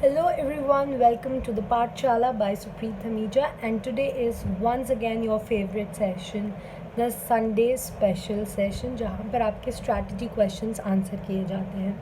Hello everyone, welcome to the Pathshala by Supreet Thamija, and today is once again your favorite session, the Sunday special session जहाँ पर आपके strategy questions answer किए जाते हैं.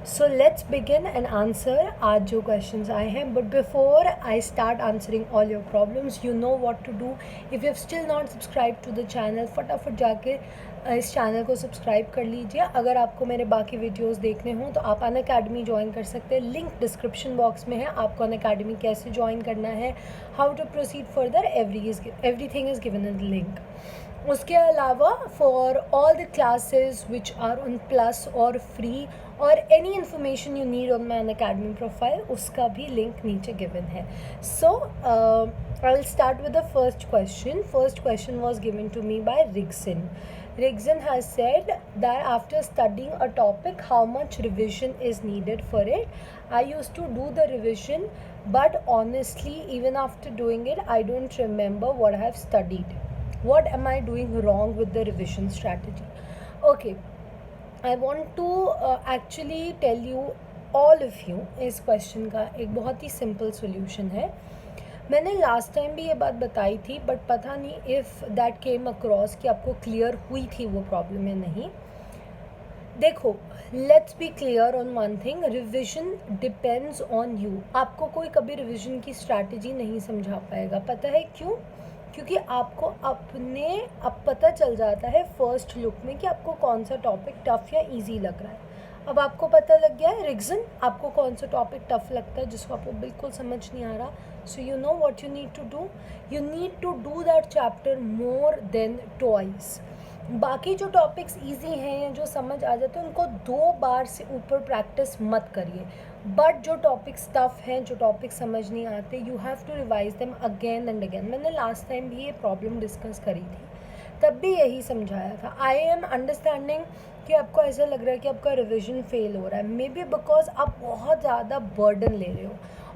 So let's begin and answer आज जो questions आए हैं. But before I start answering all your problems, you know what to do. If you have still not subscribed to the channel, फटाफट जाके इस चैनल को सब्सक्राइब कर लीजिए. अगर आपको मेरे बाकी वीडियोस देखने हों तो आप अनअकैडमी ज्वाइन कर सकते हैं. लिंक डिस्क्रिप्शन बॉक्स में है. आपको अनअकैडमी कैसे ज्वाइन करना है, how to proceed further, everything is given in the link. उसके अलावा for all the classes which are on plus और फ्री और any information you need on my Unacademy profile, उसका भी लिंक नीचे गिवन है. So I will start with the first question. First question was given to me by Rigson. Rigson has said that after studying a topic, how much revision is needed for it. I used to do the revision, but honestly, even after doing it, I don't remember what I have studied. What am I doing wrong with the revision strategy? Okay, I want to actually tell you, all of you, इस question का एक बहुत ही simple solution है. मैंने last time भी ये बात बताई थी, बट पता नहीं इफ़ दैट केम अक्रॉस कि आपको क्लियर हुई थी वो प्रॉब्लम या नहीं. देखो, let's be clear on one thing, revision depends on you. आपको कोई कभी रिविजन की स्ट्रैटेजी नहीं समझा पाएगा. पता है क्यों? क्योंकि आपको अब पता चल जाता है फर्स्ट लुक में कि आपको कौन सा टॉपिक टफ़ या ईजी लग रहा है. अब आपको पता लग गया है रिक्सन, आपको कौन सा टॉपिक टफ़ लगता है जिसको आपको बिल्कुल समझ नहीं आ रहा. So you know what you need to do. You need to do that chapter more than twice. बाकी जो टॉपिक्स इजी हैं या जो समझ आ जाते हैं उनको 2 बार से ऊपर प्रैक्टिस मत करिए. बट जो टॉपिक्स टफ हैं, जो टॉपिक समझ नहीं आते, you have to revise them again and again. मैंने लास्ट टाइम भी ये प्रॉब्लम डिस्कस करी थी, तब भी यही समझाया था. आई एम अंडरस्टैंडिंग कि आपको ऐसा लग रहा है कि आपका रिविजन फेल हो रहा है, मे बी बिकॉज आप बहुत ज़्यादा बर्डन ले रहे हो.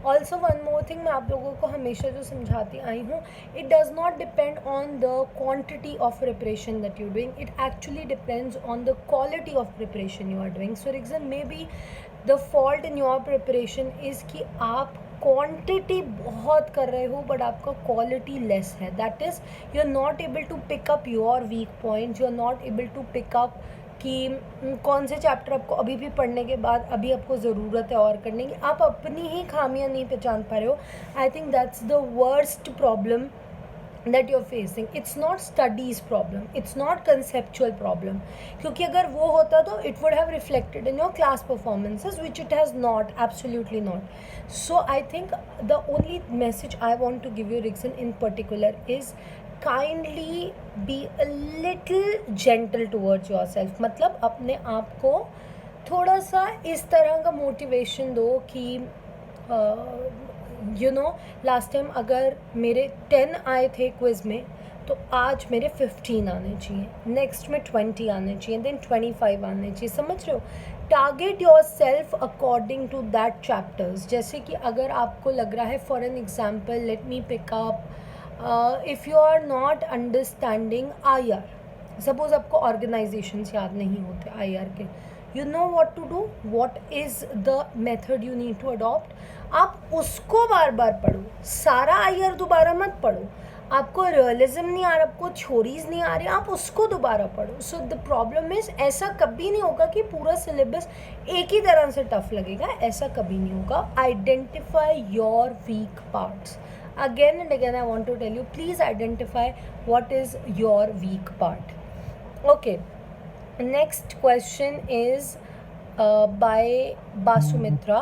ऑल्सो वन मोर थिंग, मैं आप लोगों को हमेशा जो समझाती आई हूँ, it does not depend on the quantity of preparation that you doing, it actually depends on the quality of preparation you are doing. So Rixon, maybe the fault in your preparation is कि आप quantity बहुत कर रहे हो but आपका quality less है. That is, you are not able to pick up your weak points, you are not able to pick up कि कौन से चैप्टर आपको अभी भी पढ़ने के बाद अभी आपको ज़रूरत है और करने की. आप अपनी ही खामियां नहीं पहचान पा रहे हो. आई think that's the worst problem that you're facing. It's not studies problem, it's not conceptual problem. क्योंकि अगर वो होता तो it would have reflected in your class performances, which it has not, absolutely not. So I think the only message I want to give you, Rickson, in particular is kindly be a little gentle towards yourself. मतलब अपने आप को थोड़ा सा इस तरह का motivation दो कि यू नो, लास्ट टाइम अगर मेरे 10 आए थे क्विज़ में तो आज मेरे 15 आने चाहिए, नेक्स्ट में 20 आने चाहिए, देन 25 आने चाहिए. समझ रहे हो? Target yourself according to that chapters. जैसे कि अगर आपको लग रहा है, for an example, let me pick up, if you are not understanding IR, suppose आपको ऑर्गेनाइजेशंस याद नहीं होते IR के, you know what to do, what is the method you need to adopt. आप उसको बार बार पढ़ो, सारा IR दोबारा मत पढ़ो. आपको रियलिज्म नहीं आ रहा, आपको थ्योरीज नहीं आ रही, आप उसको दोबारा पढ़ो. सो द प्रॉब्लम इज, ऐसा कभी नहीं होगा कि पूरा सिलेबस एक ही तरह से टफ लगेगा, ऐसा कभी नहीं होगा. Identify your weak parts. Again and again I want to tell you, please identify what is your weak part. Okay, next question is by Basumitra.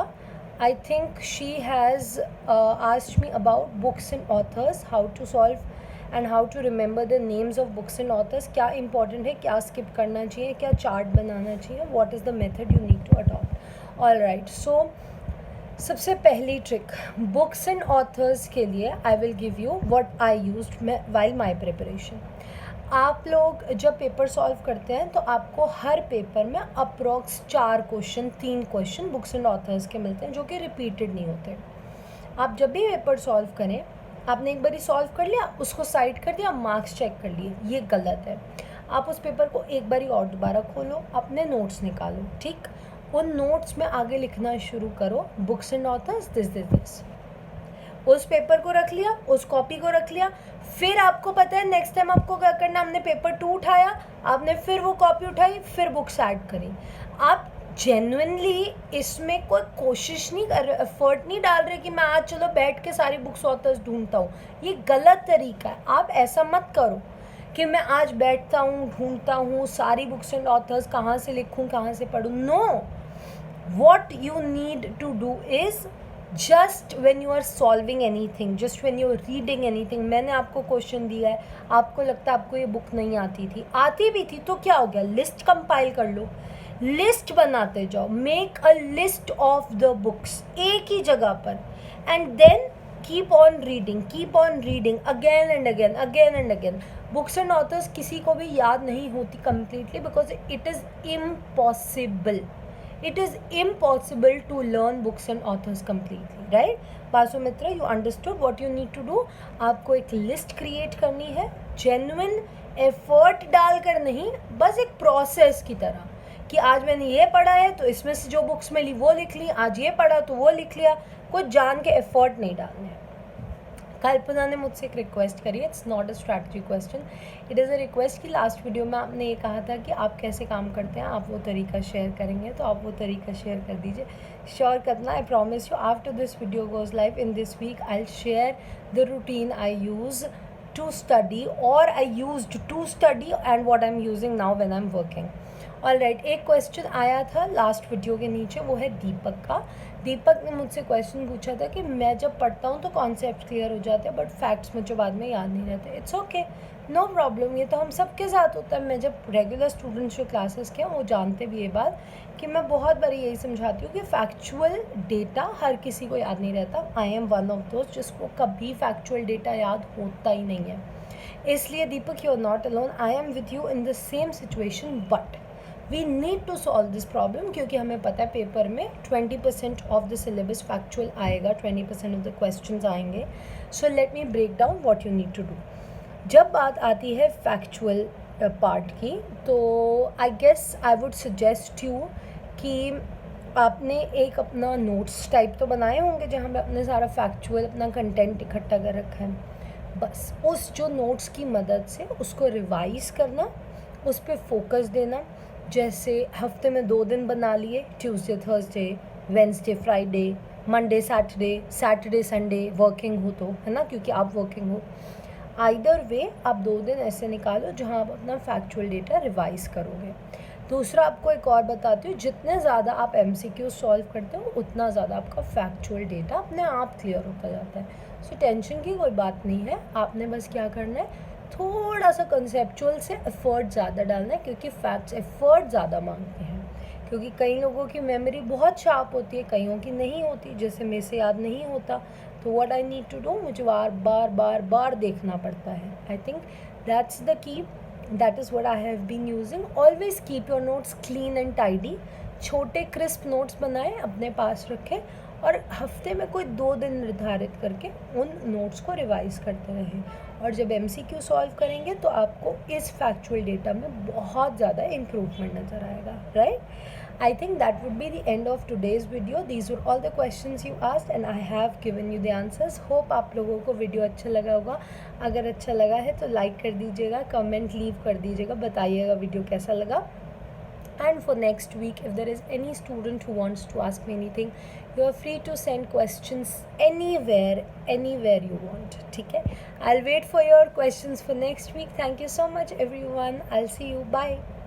I think she has asked me about books and authors, how to solve and how to remember the names of books and authors. क्या important है, क्या skip करना चाहिए, क्या chart बनाना चाहिए, what is the method you need to adopt. all right, so सबसे पहली trick books and authors के लिए I will give you what I used while my preparation. आप लोग जब पेपर सॉल्व करते हैं तो आपको हर पेपर में approx 3 question books and authors के मिलते हैं जो कि रिपीटेड नहीं होते. आप जब भी पेपर सॉल्व करें, आपने एक बारी सॉल्व कर लिया, उसको साइड कर दिया, मार्क्स चेक कर लिए, ये गलत है. आप उस पेपर को एक बारी और दोबारा खोलो, अपने नोट्स निकालो, ठीक. उन नोट्स में आगे लिखना शुरू करो, बुक्स एंड ऑथर्स दिस। उस पेपर को रख लिया, उस कॉपी को रख लिया, फिर आपको पता है नेक्स्ट टाइम आपको क्या करना, हमने पेपर 2 उठाया, आपने फिर वो कॉपी उठाई, फिर बुक्स ऐड करी। आप जेन्युइनली इसमें कोई कोशिश नहीं कर रहे, एफर्ट नहीं डाल रहे कि मैं आज चलो बैठ के सारी बुक्स ऑथर्स ढूंढता हूँ। ये गलत तरीका है, आप ऐसा मत करो कि मैं आज बैठता हूँ ढूंढता हूँ सारी बुक्स एंड ऑथर्स, कहाँ से लिखूँ कहाँ से पढ़ूँ। No, what you need to do is just when you are solving anything, just when you are reading anything, मैंने आपको क्वेश्चन दिया है, आपको लगता है आपको ये बुक नहीं आती थी, आती भी थी तो क्या हो गया, लिस्ट कंपाइल कर लो, लिस्ट बनाते जाओ, make a list of the books एक ही जगह पर, and then keep on reading again and again. Books and authors किसी को भी याद नहीं होती completely because it is impossible. It is impossible to learn books and authors completely, right? बासुमित्रा, you understood what you need to do. आपको एक list create करनी है, जेन्युइन एफर्ट डालकर नहीं, बस एक प्रोसेस की तरह कि आज मैंने ये पढ़ा है तो इसमें से जो बुक्स मिली वो लिख ली, आज ये पढ़ा तो वो लिख लिया, कुछ जान के एफर्ट नहीं डालने हैं। कल्पना ने मुझसे एक रिक्वेस्ट करी है, it's not a strategy question, it is a request कि लास्ट वीडियो में आपने ये कहा था कि आप कैसे काम करते हैं, आप वो तरीका शेयर करेंगे, तो आप वो तरीका शेयर कर दीजिए। श्योर करना, I promise you after this video goes live in this week I will share the routine I use to study और I used to study and what I am using now when I am working. Alright, एक question आया था last video के नीचे, वो है दीपक का। दीपक ने मुझसे क्वेश्चन पूछा था कि मैं जब पढ़ता हूँ तो कॉन्सेप्ट क्लियर हो जाते हैं बट फैक्ट्स मुझे बाद में याद नहीं रहते। इट्स ओके, नो प्रॉब्लम, ये तो हम सबके साथ होता है। मैं जब रेगुलर स्टूडेंट्स जो क्लासेस के हैं वो जानते भी ये बात कि मैं बहुत बार यही समझाती हूँ कि फैक्चुअल डेटा हर किसी को याद नहीं रहता। आई एम वन ऑफ दोस्त जिसको कभी फैक्चुअल डेटा याद होता ही नहीं है। इसलिए Deepak, you are not alone, I am with you in the same situation, but we need to solve this problem, क्योंकि हमें पता है पेपर में 20% ऑफ द सिलेबस फैक्चुअल आएगा, 20% ऑफ द क्वेश्चंस आएंगे। So let me break down what you need to do. जब बात आती है फैक्चुअल पार्ट की, तो I guess I would suggest you कि आपने एक अपना नोट्स टाइप तो बनाए होंगे जहाँ पे अपने सारा फैक्चुअल अपना कंटेंट इकट्ठा कर रखा है। बस उस जो नोट्स की मदद से उसको रिवाइज़ करना, उस पर फोकस देना। जैसे हफ्ते में 2 दिन बना लिए, Tuesday Thursday, Wednesday Friday, Monday Saturday Sunday, working हो तो, है ना, क्योंकि आप वर्किंग हो। आइदर वे आप 2 दिन ऐसे निकालो जहां आप अपना फैक्चुअल डेटा रिवाइज करोगे। दूसरा आपको एक और बताती हूँ, जितने ज़्यादा आप MCQ सॉल्व करते हो उतना ज़्यादा आपका फैक्चुअल डेटा अपने आप क्लियर होता जाता है। सो टेंशन की कोई बात नहीं है, आपने बस क्या करना है, थोड़ा सा कंसेप्चुअल से एफर्ट ज़्यादा डालना है, क्योंकि फैक्ट्स एफर्ट ज़्यादा मांगते हैं। क्योंकि कई लोगों की मेमोरी बहुत शार्प होती है, कईयों की नहीं होती, जैसे मेरे से याद नहीं होता, तो what I need to do, मुझे बार देखना पड़ता है। I think that's the key, that is what I have been using. Always keep your notes clean and tidy, छोटे क्रिस्प नोट्स बनाएं, अपने पास रखें और हफ्ते में कोई 2 दिन निर्धारित करके उन नोट्स को रिवाइज करते रहें। और जब MCQ सॉल्व करेंगे तो आपको इस फैक्चुअल डेटा में बहुत ज़्यादा इम्प्रूवमेंट नज़र आएगा, right? I think that would be the end of today's video. These were all the questions you asked and I have given you the answers. Hope आप लोगों को वीडियो अच्छा लगा होगा। अगर अच्छा लगा है तो लाइक कर दीजिएगा, कमेंट लीव कर दीजिएगा, बताइएगा वीडियो कैसा लगा। And for next week, if there is any student who wants to ask me anything, you are free to send questions anywhere you want. ठीक है? I'll wait for your questions for next week. Thank you so much everyone. I'll see you. Bye.